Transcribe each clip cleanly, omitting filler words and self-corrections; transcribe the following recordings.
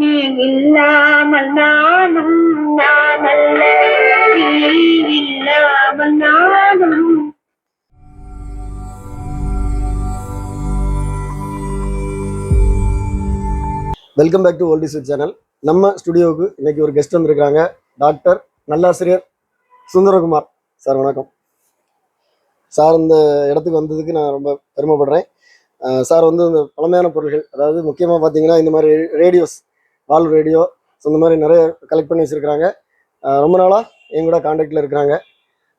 நீ இல்லாமல் நானும் நானல்ல, நீ இல்லாமல் நானும். Welcome back to old is channel. நம்ம ஸ்டுடியோவுக்கு இன்னைக்கு ஒரு கெஸ்ட் வந்திருக்காங்க. டாக்டர் நல்லாசிரியர் சுந்தரகுமார் சார். வணக்கம் சார். இந்த இடத்துக்கு வந்ததுக்கு நான் ரொம்ப பெருமைப்படுறேன். சார் வந்து இந்த பழமையான பொருட்கள், அதாவது முக்கியமாக பார்த்தீங்கன்னா இந்த மாதிரி ரேடியோஸ், வால் ரேடியோ, ஸோ இந்த மாதிரி நிறைய கலெக்ட் பண்ணி வச்சுருக்கிறாங்க. ரொம்ப நாளாக என் கூட கான்டாக்டில் இருக்கிறாங்க.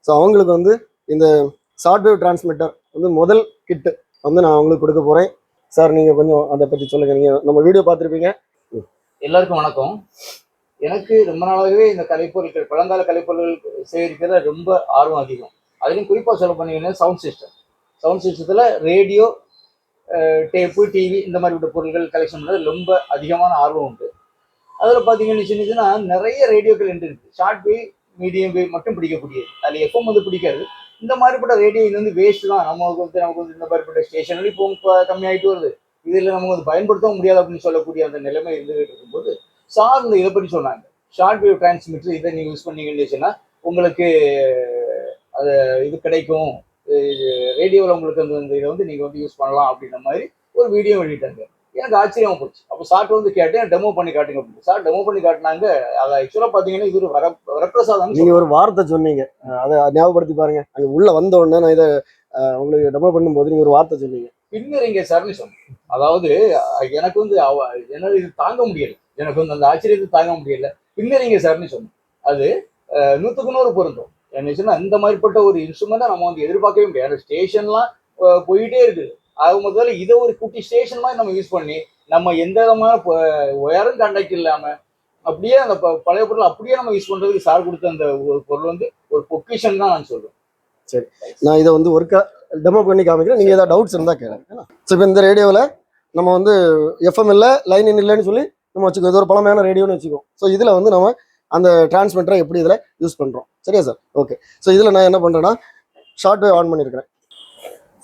ஸோ அவங்களுக்கு வந்து இந்த ஷார்ட் வேவ் டிரான்ஸ்மிட்டர் வந்து முதல் கிட்டு வந்து நான் அவங்களுக்கு கொடுக்க போகிறேன். சார் நீங்கள் கொஞ்சம் அதை பற்றி சொல்லுங்கள். நீங்கள் நம்ம வீடியோ பார்த்துருப்பீங்க. எல்லாருக்கும் வணக்கம். எனக்கு ரொம்ப நாளாகவே இந்த கலைப்பொருட்கள், பழங்கால கலைப்பொருட்கள் சேகரிக்கிறதுல ரொம்ப ஆர்வம் அதிகம். அதுலேயும் குறிப்பாக சொல்ல போனீங்கன்னா சவுண்ட் சிஸ்டத்தில் ரேடியோ, டேப்பு, டிவி இந்த மாதிரி விட்ட பொருட்கள் கலெக்ஷன் பண்ணுறது ரொம்ப அதிகமான ஆர்வம் உண்டு. அதில் பார்த்தீங்கன்னு சொன்னீங்கன்னா நிறைய ரேடியோக்கள் இருக்குது. ஷார்ட் வேவ், மீடியம் வேவ் மட்டும் பிடிக்கக்கூடியது. அதில் எஃப்எம் வந்து பிடிக்காது. இந்த மாதிரிப்பட்ட ரேடியோ இது வந்து வேஸ்ட் தான். நமக்கு வந்து இந்த மாதிரிப்பட்ட ஸ்டேஷன் இப்போ கம்மியாகிட்டு வருது. இதில் நமக்கு வந்து பயன்படுத்தவும் முடியாது அப்படின்னு சொல்லக்கூடிய அந்த நிலைமை இருந்துகிட்டு இருக்கும்போது சார் இந்த இதை பற்றி சொன்னாங்க. ஷார்ட் வேவ் டிரான்ஸ்மிட்டர் இதை நீங்கள் யூஸ் பண்ணீங்கன்னு உங்களுக்கு அது இது கிடைக்கும், ரேடியோவில் உங்களுக்கு அந்த இதை வந்து நீங்கள் வந்து யூஸ் பண்ணலாம் அப்படின்ற மாதிரி ஒரு வீடியோ வெளியிட்டாங்க. எனக்கு ஆச்சரியமா போச்சு. அப்போ சார்ட்டு வந்து கேட்டேன், டெமோ பண்ணி காட்டுங்க அப்படின்னு. சார் டெமோ பண்ணி காட்டினாங்க. அதை ஆக்சுவலாக பார்த்தீங்கன்னா இது ஒரு வரப்பிரசாதம். நீங்கள் ஒரு வார்த்தை சொன்னீங்க, அதை ஞாபகப்படுத்தி பாருங்க. அங்கே உள்ளே வந்த உடனே நான் இதை உங்களுக்கு டெமோ பண்ணும்போது நீங்கள் ஒரு வார்த்தை சொன்னீங்க, பின்னறிங்க சார்னு சொன்னேன். அதாவது எனக்கு வந்து என்னால் இது தாங்க முடியல, எனக்கு வந்து அந்த ஆச்சரியத்தை தாங்க முடியல. பின்னறிங்க சார்னு சொன்னேன். அது 100க்கு 100 பொருந்தும். என்ன சொன்னா இந்த மாதிரிப்பட்ட ஒரு இன்ஸ்ட்ருமெண்ட்டை நம்ம வந்து எதிர்பார்க்கவே முடியாது. ஸ்டேஷன்லாம் போயிட்டே இருக்குது. அது முதல்ல இதை ஒரு குட்டி ஸ்டேஷன் மாதிரி நம்ம யூஸ் பண்ணி நம்ம எந்த விதமான ஒயரும் கண்டக்ட் இல்லாமல் அப்படியே அந்த பழைய பொருள் அப்படியே நம்ம யூஸ் பண்ணுறதுக்கு சார் கொடுத்த அந்த ஒரு பொருள் வந்து ஒரு பொக்கிஷன் தான் நான் சொல்லுவேன். சரி, நான் இதை வந்து ஒர்க்காக டெமோ பண்ணி காமிக்கிறேன். நீங்கள் ஏதாவது டவுட்ஸ் இருந்தால் கேளுங்க. ஸோ இப்போ இந்த ரேடியோவில் நம்ம வந்து எஃப்எம் இல்லை, லைன் இல்லைன்னு சொல்லி நம்ம வச்சுக்கோ. இது ஒரு பழமையான ரேடியோன்னு வச்சுக்கோம். ஸோ இதில் வந்து நம்ம அந்த டிரான்ஸ்மிட்டரை எப்படி இதில் யூஸ் பண்ணுறோம். சரியா சார்? ஓகே. ஸோ இதில் நான் என்ன பண்ணுறேன்னா ஷார்ட் வேவ் ஆன் பண்ணியிருக்கிறேன்.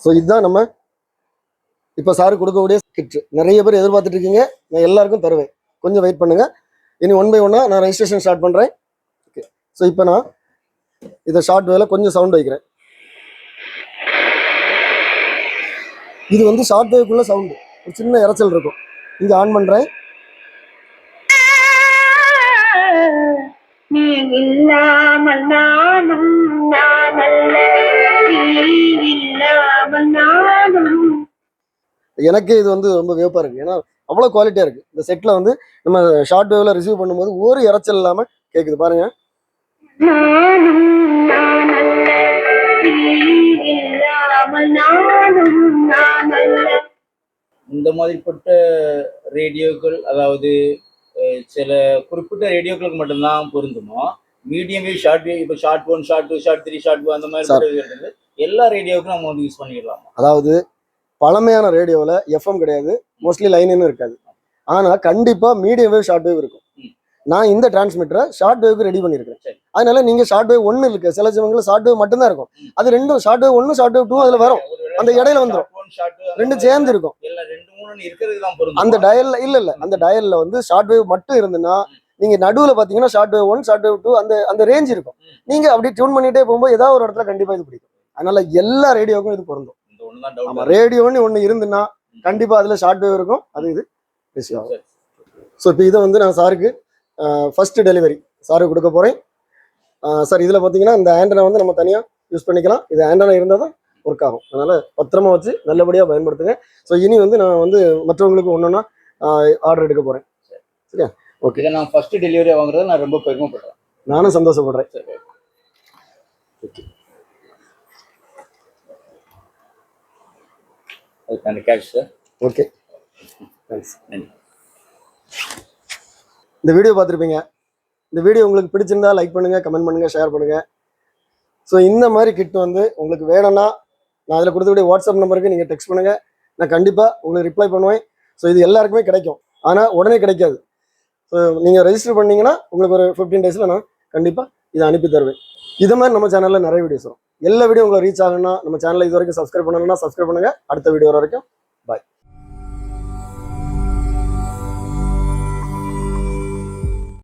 ஸோ இதுதான் நம்ம இப்போ சாரு கொடுக்கக்கூடிய கிட்டு. நிறைய பேர் எதிர்பார்த்துட்டு இருக்கீங்க. நான் எல்லாருக்கும் தருவேன். கொஞ்சம் வெயிட் பண்ணுங்கள். இனி 1 by 1 நான் ரெஜிஸ்ட்ரேஷன் ஸ்டார்ட் பண்ணுறேன். ஓகே. ஸோ இப்போ நான் இதை ஷார்ட் வேவில் கொஞ்சம் சவுண்ட் வைக்கிறேன். இது வந்து ஷார்ட் வேவ்க்குள்ள சவுண்டு ஒரு சின்ன இறைச்சல் இருக்கும். இங்கே ஆன் பண்ணுறேன். நீ இல்லாமல் நானும் நானல்ல, நீ இல்லாமல் நானும். எனக்கு இது வந்து ரொம்ப வியப்பாக இருக்குது. ஏன்னா அவ்வளோ குவாலிட்டியாக இருக்குது. இந்த செட்டில் வந்து நம்ம ஷார்ட் வேவில் ரிசீவ் பண்ணும்போது ஒரு இறைச்சல் இல்லாமல் கேட்குது பாருங்கள். இந்த மாதிரிப்பட்ட ரேடியோக்கள், அதாவது சில குறிப்பிட்ட ரேடியோக்களுக்கு மட்டும்தான் பொருந்துமோ. மீடியம் வேவ், ஷார்ட் வேவ், இப்போ ஷார்ட் 1, ஷார்ட் 2, ஷார்ட் 3, ஷார்ட் 2 அந்த மாதிரி எல்லா ரேடியோவுக்கும் நம்ம வந்து யூஸ் பண்ணிடலாம். அதாவது பழமையான ரேடியோவில் எஃப்எம் கிடையாது, மோஸ்ட்லி லைனுன்னு இருக்காது. ஆனால் கண்டிப்பாக மீடியம் வேவ், ஷார்ட் வேவ் இருக்கும். நான் இந்த டிரான்ஸ்மிட்டரை ஷார்ட் வேவ்க்கு ரெடி பண்ணியிருக்கேன். அதனால நீங்கள் ஷார்ட் வேவ் 1 இருக்கு, சில சமயங்களில் ஷார்ட் வேவ் மட்டும்தான் இருக்கும். அது ரெண்டும் ஷார்ட் வேவ் 1, ஷார்ட் வேவ் 2 அதில் வரும். அந்த இடையில வந்துடும், ரெண்டும் சேர்ந்து இருக்கும். அந்த டயல்ல இல்ல அந்த டயல்ல வந்து ஷார்ட் வேவ் மட்டும் இருந்துன்னா நீங்க நடுவுல பாத்தீங்கன்னா ஷார்ட் வேவ் 1, ஷார்ட் வேவ் 2 அந்த ரேஞ்ச் இருக்கும். நீங்க அப்படி டியூன் பண்ணிட்டே போகும்போது ஏதாவது ஒரு இடத்துல கண்டிப்பா இது பிடிக்கும். அதனால எல்லா ரேடியோக்கும் இது பொருந்தும். ஆமா, ரேடியோன்னு ஒண்ணு இருந்துன்னா கண்டிப்பா அதுல ஷார்ட் வேவ் இருக்கும். அது இது ரிசீவ் ஆகும். ஸோ இப்போ இதை வந்து நான் சாருக்கு ஃபர்ஸ்ட் டெலிவரி சாருக்கு கொடுக்க போறேன். சார் இதில் பார்த்தீங்கன்னா இந்த ஆண்டனா வந்து நம்ம தனியாக யூஸ் பண்ணிக்கலாம். இது ஆண்டனா இருந்தால் தான் ஒர்க் ஆகும். அதனால் பத்திரமா வச்சு நல்லபடியாக பயன்படுத்துங்க. ஸோ இனி வந்து நான் வந்து மற்றவங்களுக்கு ஒன்றுன்னா ஆர்டர் எடுக்க போகிறேன். சரியா? ஓகே. இதை நான் ஃபர்ஸ்ட் டெலிவரியாக வாங்குறத நான் ரொம்ப பெருமைப்படுறேன். நானும் சந்தோஷப்படுறேன். சரி, ஓகே. அதுக்கான கேஷ் சார். Okay, thanks. இந்த வீடியோ பார்த்துருப்பீங்க. இந்த வீடியோ உங்களுக்கு பிடிச்சிருந்தா லைக் பண்ணுங்கள், கமெண்ட் பண்ணுங்கள், ஷேர் பண்ணுங்கள். ஸோ இந்த மாதிரி கிட் வந்து உங்களுக்கு வேணும்னா நான் அதில் கொடுத்தக்கூடிய வாட்ஸ்அப் நம்பருக்கு நீங்கள் டெக்ஸ்ட் பண்ணுங்கள். நான் கண்டிப்பாக உங்களுக்கு ரிப்ளை பண்ணுவேன். ஸோ இது எல்லாருக்குமே கிடைக்கும், ஆனால் உடனே கிடைக்காது. ஸோ நீங்கள் ரெஜிஸ்டர் பண்ணிங்கன்னா உங்களுக்கு ஒரு 15 days நான் கண்டிப்பாக இதை அனுப்பி தருவேன். இது மாதிரி நம்ம சேனலில் நிறைய வீடியோஸ் வரும். எல்லா வீடியோ உங்களை ரீச் ஆகணும்னா நம்ம சேனலை இது வரைக்கும் சப்ஸ்கிரைப் பண்ணணும்னா சப்ஸ்கிரைப் பண்ணுங்கள். அடுத்த வீடியோ வரைக்கும் பாய்.